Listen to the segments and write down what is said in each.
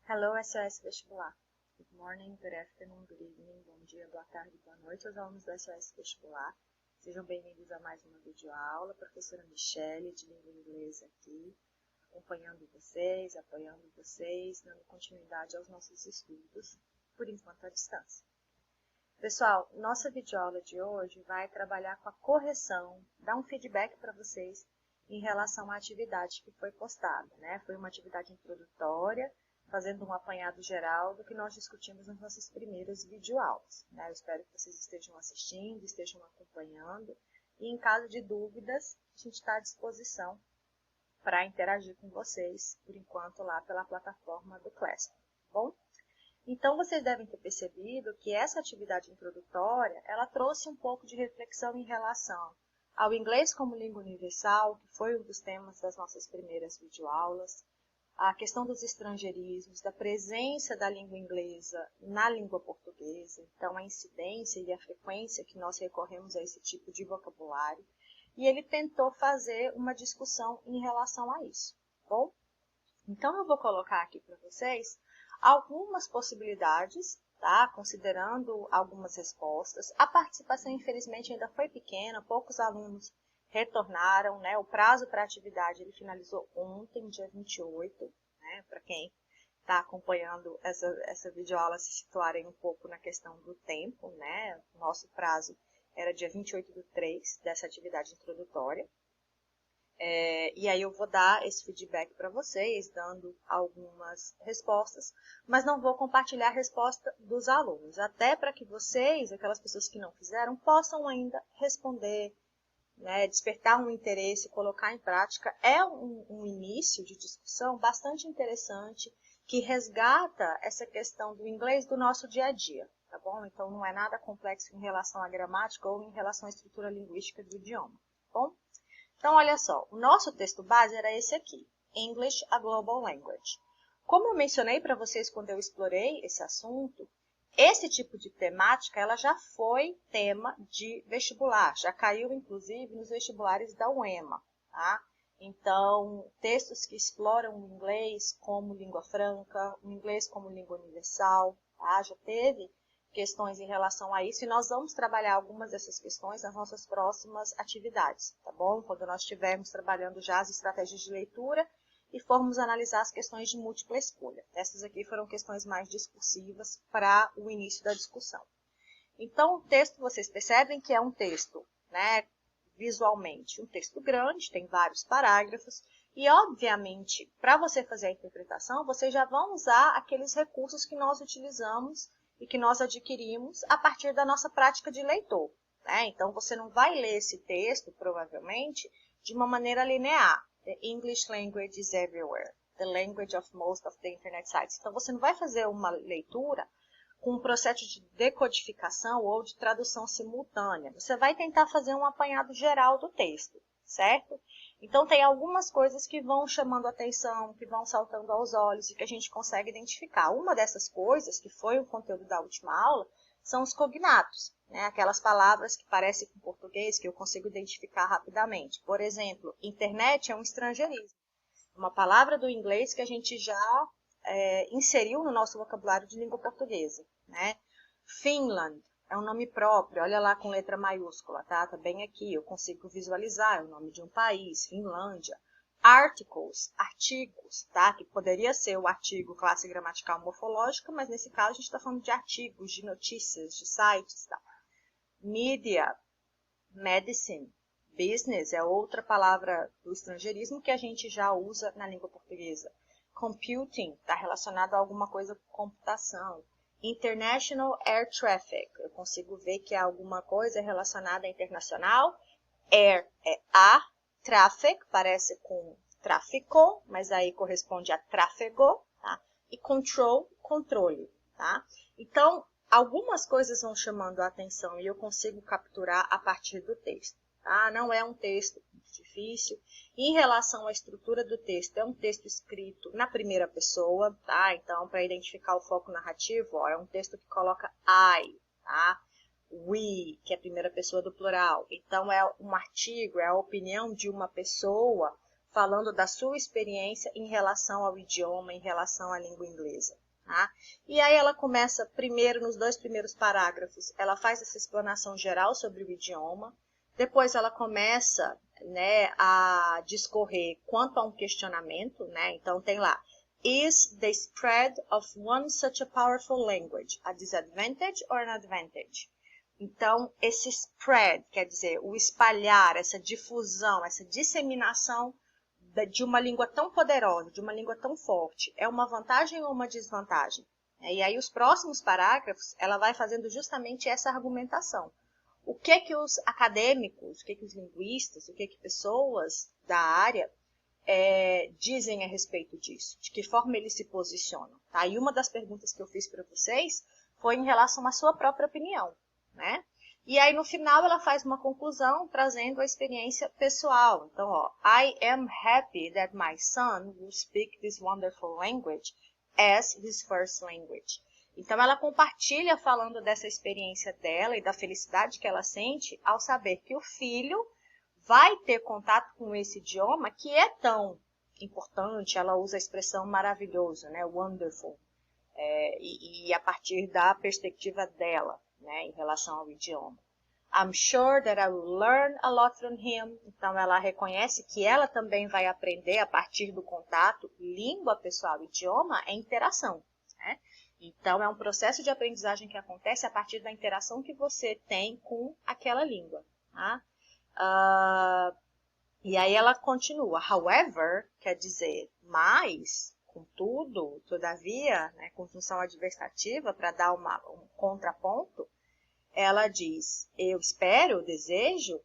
Hello, SOS Vestibular. Good morning, good afternoon, good evening, bom dia, boa tarde, boa noite aos alunos do SOS Vestibular. Sejam bem-vindos a mais uma videoaula. Professora Michele, de língua inglesa aqui, acompanhando vocês, apoiando vocês, dando continuidade aos nossos estudos, por enquanto à distância. Pessoal, nossa videoaula de hoje vai trabalhar com a correção, dar um feedback para vocês em relação à atividade que foi postada, né? Foi uma atividade introdutória, fazendo um apanhado geral do que nós discutimos nas nossas primeiras videoaulas, né? Eu espero que vocês estejam assistindo, estejam acompanhando, e em caso de dúvidas, a gente está à disposição para interagir com vocês, por enquanto, lá pela plataforma do Classroom, tá bom? Então, vocês devem ter percebido que essa atividade introdutória, ela trouxe um pouco de reflexão em relação ao inglês como língua universal, que foi um dos temas das nossas primeiras videoaulas, a questão dos estrangeirismos, da presença da língua inglesa na língua portuguesa, então a incidência e a frequência que nós recorremos a esse tipo de vocabulário, e ele tentou fazer uma discussão em relação a isso, tá bom? Então, eu vou colocar aqui para vocês algumas possibilidades, tá? Considerando algumas respostas. A participação, infelizmente, ainda foi pequena, poucos alunos retornaram, né? O prazo para a atividade ele finalizou ontem, dia 28, né? Para quem está acompanhando essa videoaula se situarem um pouco na questão do tempo, né? O nosso prazo era dia 28/3 dessa atividade introdutória. E aí eu vou dar esse feedback para vocês, dando algumas respostas, mas não vou compartilhar a resposta dos alunos, até para que vocês, aquelas pessoas que não fizeram, possam ainda responder, né, despertar um interesse, colocar em prática. É um início de discussão bastante interessante, que resgata essa questão do inglês do nosso dia a dia, tá bom? Então não é nada complexo em relação à gramática ou em relação à estrutura linguística do idioma, tá bom? Então, olha só, o nosso texto base era esse aqui, English, a Global Language. Como eu mencionei para vocês quando eu explorei esse assunto, esse tipo de temática ela já foi tema de vestibular, já caiu inclusive nos vestibulares da UEMA, tá? Então, textos que exploram o inglês como língua franca, o inglês como língua universal, tá? Já teve questões em relação a isso, e nós vamos trabalhar algumas dessas questões nas nossas próximas atividades, tá bom? Quando nós estivermos trabalhando já as estratégias de leitura e formos analisar as questões de múltipla escolha. Essas aqui foram questões mais discursivas para o início da discussão. Então, o texto, vocês percebem que é um texto, né, visualmente, um texto grande, tem vários parágrafos, e, obviamente, para você fazer a interpretação, vocês já vão usar aqueles recursos que nós utilizamos e que nós adquirimos a partir da nossa prática de leitor, né? Então, você não vai ler esse texto, provavelmente, de uma maneira linear. The English language is everywhere. The language of most of the internet sites. Então, você não vai fazer uma leitura com um processo de decodificação ou de tradução simultânea. Você vai tentar fazer um apanhado geral do texto, certo? Então, tem algumas coisas que vão chamando a atenção, que vão saltando aos olhos e que a gente consegue identificar. Uma dessas coisas, que foi o conteúdo da última aula, são os cognatos, né? Aquelas palavras que parecem com português, que eu consigo identificar rapidamente. Por exemplo, internet é um estrangeirismo. Uma palavra do inglês que a gente já inseriu no nosso vocabulário de língua portuguesa, né? Finland é um nome próprio, olha lá com letra maiúscula, tá? Tá bem aqui, eu consigo visualizar, é o nome de um país, Finlândia. Articles, artigos, tá? Que poderia ser o artigo classe gramatical morfológica, mas nesse caso a gente está falando de artigos, de notícias, de sites, tá? Media, medicine, business é outra palavra do estrangeirismo que a gente já usa na língua portuguesa. Computing está relacionado a alguma coisa com computação. International Air Traffic, eu consigo ver que é alguma coisa relacionada a internacional. Air é ar, traffic parece com tráfico, mas aí corresponde a tráfego, tá? E control, controle, tá? Então, algumas coisas vão chamando a atenção e eu consigo capturar a partir do texto, tá? Não é um texto difícil. Em relação à estrutura do texto, é um texto escrito na primeira pessoa, tá? Então, para identificar o foco narrativo, ó, é um texto que coloca I, tá? We, que é a primeira pessoa do plural. Então, é um artigo, é a opinião de uma pessoa falando da sua experiência em relação ao idioma, em relação à língua inglesa. Tá? E aí ela começa primeiro, nos 2 primeiros parágrafos, ela faz essa explanação geral sobre o idioma, depois ela começa, né, a discorrer quanto a um questionamento, né? Então tem lá, is the spread of one such a powerful language a disadvantage or an advantage? Então, esse spread, quer dizer, o espalhar, essa difusão, essa disseminação de uma língua tão poderosa, de uma língua tão forte, é uma vantagem ou uma desvantagem? E aí, os próximos parágrafos, ela vai fazendo justamente essa argumentação. O que que os acadêmicos, o que que os linguistas, o que que pessoas da área dizem a respeito disso? De que forma eles se posicionam? Tá? E uma das perguntas que eu fiz para vocês foi em relação à sua própria opinião, né? E aí, no final, ela faz uma conclusão trazendo a experiência pessoal. Então, ó, I am happy that my son will speak this wonderful language as his first language. Então, ela compartilha falando dessa experiência dela e da felicidade que ela sente ao saber que o filho vai ter contato com esse idioma que é tão importante. Ela usa a expressão maravilhoso, né? Wonderful. E a partir da perspectiva dela, né, em relação ao idioma. I'm sure that I will learn a lot from him. Então, ela reconhece que ela também vai aprender a partir do contato. Língua, pessoal, idioma é interação, né? Então, é um processo de aprendizagem que acontece a partir da interação que você tem com aquela língua. Tá? E aí ela continua. However, quer dizer, mas, contudo, todavia, né, conjunção adversativa para dar um contraponto, ela diz, eu espero, desejo,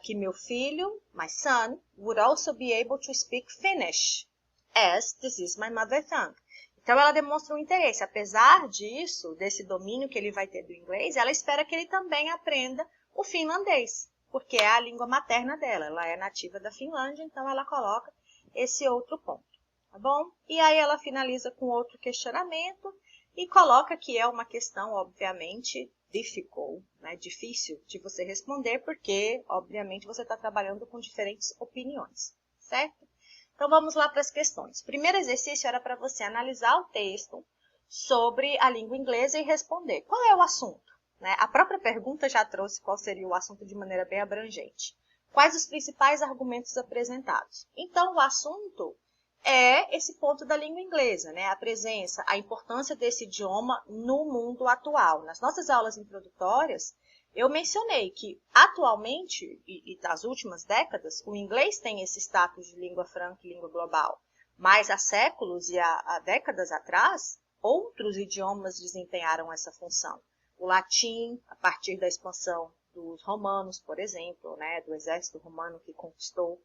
que meu filho, my son, would also be able to speak Finnish, as this is my mother tongue. Então, ela demonstra um interesse. Apesar disso, desse domínio que ele vai ter do inglês, ela espera que ele também aprenda o finlandês, porque é a língua materna dela. Ela é nativa da Finlândia, então ela coloca esse outro ponto. Tá bom? E aí ela finaliza com outro questionamento e coloca que é uma questão, obviamente, difficult, né? Difícil de você responder, porque, obviamente, você está trabalhando com diferentes opiniões, certo? Então, vamos lá para as questões. O primeiro exercício era para você analisar o texto sobre a língua inglesa e responder. Qual é o assunto? Né? A própria pergunta já trouxe qual seria o assunto de maneira bem abrangente. Quais os principais argumentos apresentados? Então, o assunto é esse ponto da língua inglesa, né? A presença, a importância desse idioma no mundo atual. Nas nossas aulas introdutórias, eu mencionei que atualmente, e das últimas décadas, o inglês tem esse status de língua franca e língua global. Mas há séculos e há décadas atrás, outros idiomas desempenharam essa função. O latim, a partir da expansão dos romanos, por exemplo, né? Do exército romano que conquistou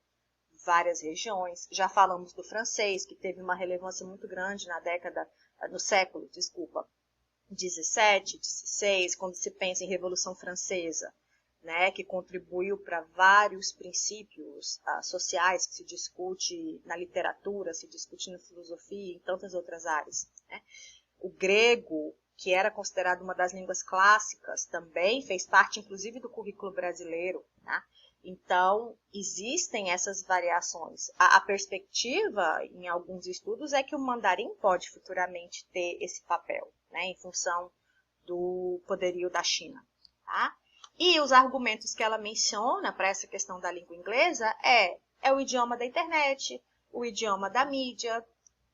várias regiões. Já falamos do francês, que teve uma relevância muito grande no século 17, 16, quando se pensa em Revolução Francesa, né, que contribuiu para vários princípios sociais que se discute na literatura, se discute na filosofia e em tantas outras áreas. Né? O grego, que era considerado uma das línguas clássicas, também fez parte, inclusive, do currículo brasileiro, né? Então, existem essas variações. A perspectiva, em alguns estudos, é que o mandarim pode futuramente ter esse papel, né, em função do poderio da China. Tá? E os argumentos que ela menciona para essa questão da língua inglesa é o idioma da internet, o idioma da mídia,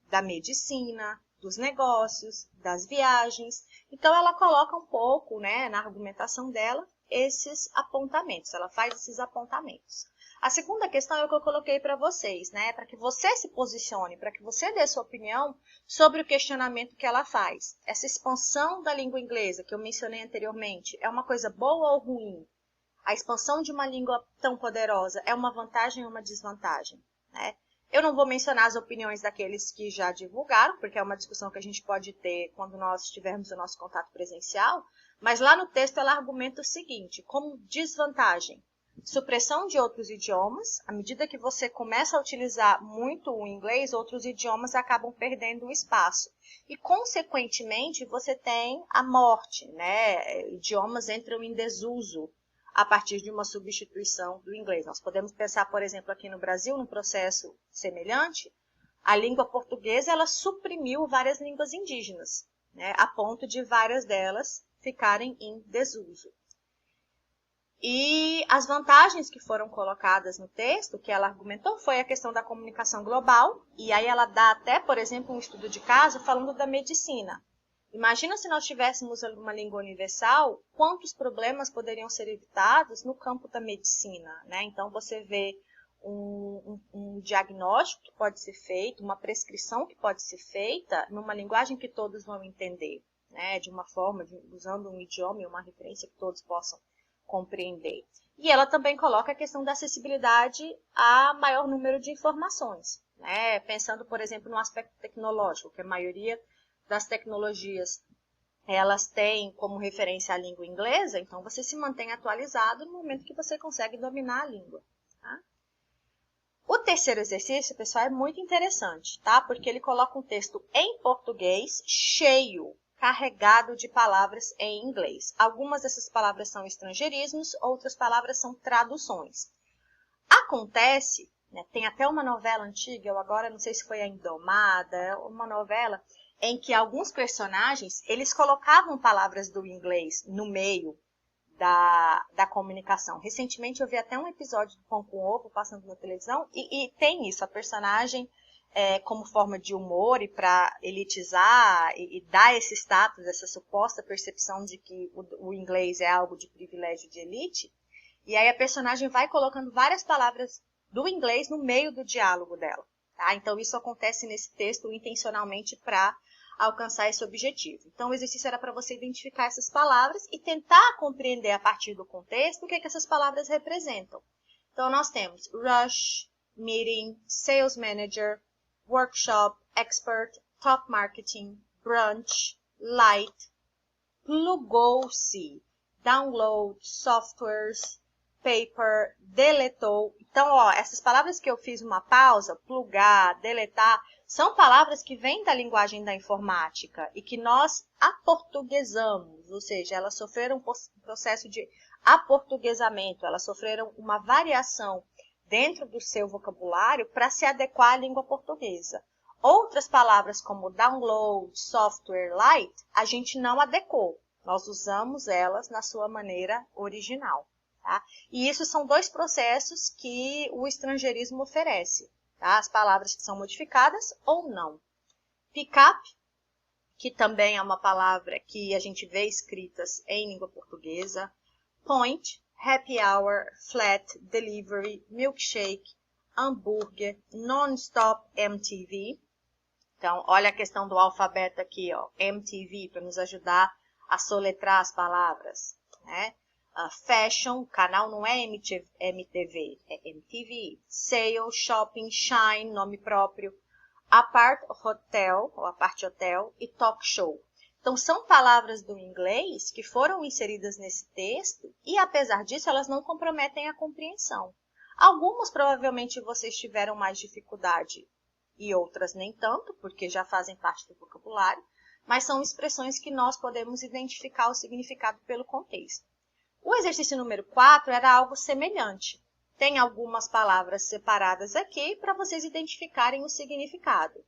da medicina, dos negócios, das viagens. Então, ela coloca um pouco, né, na argumentação dela, esses apontamentos, ela faz esses apontamentos. A segunda questão é o que eu coloquei para vocês, né? Para que você se posicione, para que você dê sua opinião sobre o questionamento que ela faz. Essa expansão da língua inglesa que eu mencionei anteriormente é uma coisa boa ou ruim? A expansão de uma língua tão poderosa é uma vantagem ou uma desvantagem? Né? Eu não vou mencionar as opiniões daqueles que já divulgaram, porque é uma discussão que a gente pode ter quando nós tivermos o nosso contato presencial, mas lá no texto ela argumenta o seguinte, como desvantagem, supressão de outros idiomas, à medida que você começa a utilizar muito o inglês, outros idiomas acabam perdendo o espaço. E, consequentemente, você tem a morte, né? Idiomas entram em desuso a partir de uma substituição do inglês. Nós podemos pensar, por exemplo, aqui no Brasil, num processo semelhante. A língua portuguesa, ela suprimiu várias línguas indígenas, né, a ponto de várias delas ficarem em desuso. E as vantagens que foram colocadas no texto, que ela argumentou, foi a questão da comunicação global, e aí ela dá até, por exemplo, um estudo de caso falando da medicina. Imagina se nós tivéssemos uma língua universal, quantos problemas poderiam ser evitados no campo da medicina, né? Então, você vê um diagnóstico que pode ser feito, uma prescrição que pode ser feita numa linguagem que todos vão entender, né? De uma forma, usando um idioma e uma referência que todos possam compreender. E ela também coloca a questão da acessibilidade a maior número de informações, né? Pensando, por exemplo, no aspecto tecnológico, que a maioria das tecnologias elas têm como referência a língua inglesa, então você se mantém atualizado no momento que você consegue dominar a língua. Tá? O terceiro exercício, pessoal, é muito interessante, tá? Porque ele coloca um texto em português cheio, carregado de palavras em inglês. Algumas dessas palavras são estrangeirismos, outras palavras são traduções. Acontece, né, tem até uma novela antiga, eu agora não sei se foi a Indomada, uma novela em que alguns personagens, eles colocavam palavras do inglês no meio da comunicação. Recentemente eu vi até um episódio do Pão com Ovo passando na televisão e tem isso, a personagem como forma de humor e para elitizar e dar esse status, essa suposta percepção de que o inglês é algo de privilégio de elite. E aí a personagem vai colocando várias palavras do inglês no meio do diálogo dela. Tá? Então isso acontece nesse texto intencionalmente para alcançar esse objetivo. Então o exercício era para você identificar essas palavras e tentar compreender a partir do contexto o que essas palavras representam. Então nós temos rush, meeting, sales manager, workshop, expert, top marketing, brunch, light, plugou-se, download, softwares, paper, deletou. Então, ó, essas palavras que eu fiz uma pausa, plugar, deletar, são palavras que vêm da linguagem da informática e que nós aportuguesamos, ou seja, elas sofreram um processo de aportuguesamento, elas sofreram uma variação dentro do seu vocabulário para se adequar à língua portuguesa. Outras palavras como download, software, light, a gente não adequou. Nós usamos elas na sua maneira original. Tá? E isso são dois processos que o estrangeirismo oferece. Tá? As palavras que são modificadas ou não. Pick-up, que também é uma palavra que a gente vê escritas em língua portuguesa. Point, happy hour, flat, delivery, milkshake, hambúrguer, non-stop MTV. Então, olha a questão do alfabeto aqui, ó, MTV, para nos ajudar a soletrar as palavras, né? Fashion, o canal não é MTV, é MTV. Sale, shopping, shine, nome próprio. Apart hotel, ou apart hotel, e talk show. Então, são palavras do inglês que foram inseridas nesse texto e, apesar disso, elas não comprometem a compreensão. Algumas, provavelmente, vocês tiveram mais dificuldade e outras nem tanto, porque já fazem parte do vocabulário, mas são expressões que nós podemos identificar o significado pelo contexto. O exercício número 4 era algo semelhante. Tem algumas palavras separadas aqui para vocês identificarem o significado.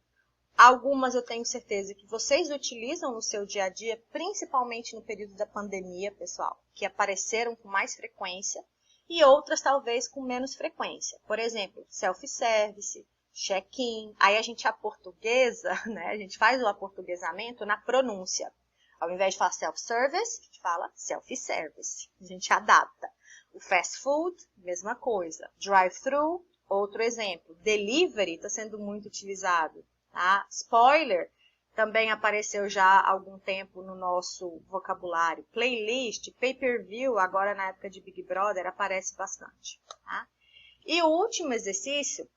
Algumas eu tenho certeza que vocês utilizam no seu dia a dia, principalmente no período da pandemia, pessoal, que apareceram com mais frequência, e outras talvez com menos frequência. Por exemplo, self-service, check-in. Aí a gente aportuguesa, né? A gente faz o aportuguesamento na pronúncia. Ao invés de falar self-service, a gente fala self-service. A gente adapta. O fast food, mesma coisa. Drive-thru, outro exemplo. Delivery está sendo muito utilizado. Tá? Spoiler também apareceu já há algum tempo no nosso vocabulário. Playlist, pay-per-view, agora na época de Big Brother, aparece bastante. Tá? E o último exercício,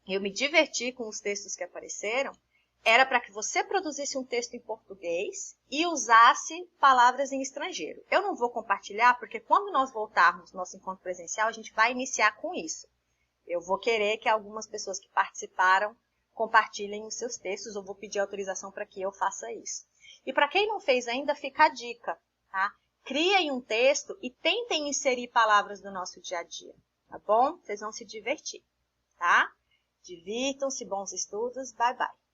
eu me diverti com os textos que apareceram, era para que você produzisse um texto em português e usasse palavras em estrangeiro. Eu não vou compartilhar, porque quando nós voltarmos no nosso encontro presencial, a gente vai iniciar com isso. Eu vou querer que algumas pessoas que participaram compartilhem os seus textos, eu vou pedir autorização para que eu faça isso. E para quem não fez ainda, fica a dica, tá? criem um texto e tentem inserir palavras do nosso dia a dia, tá bom? Vocês vão se divertir, tá? Divirtam-se, bons estudos, bye bye.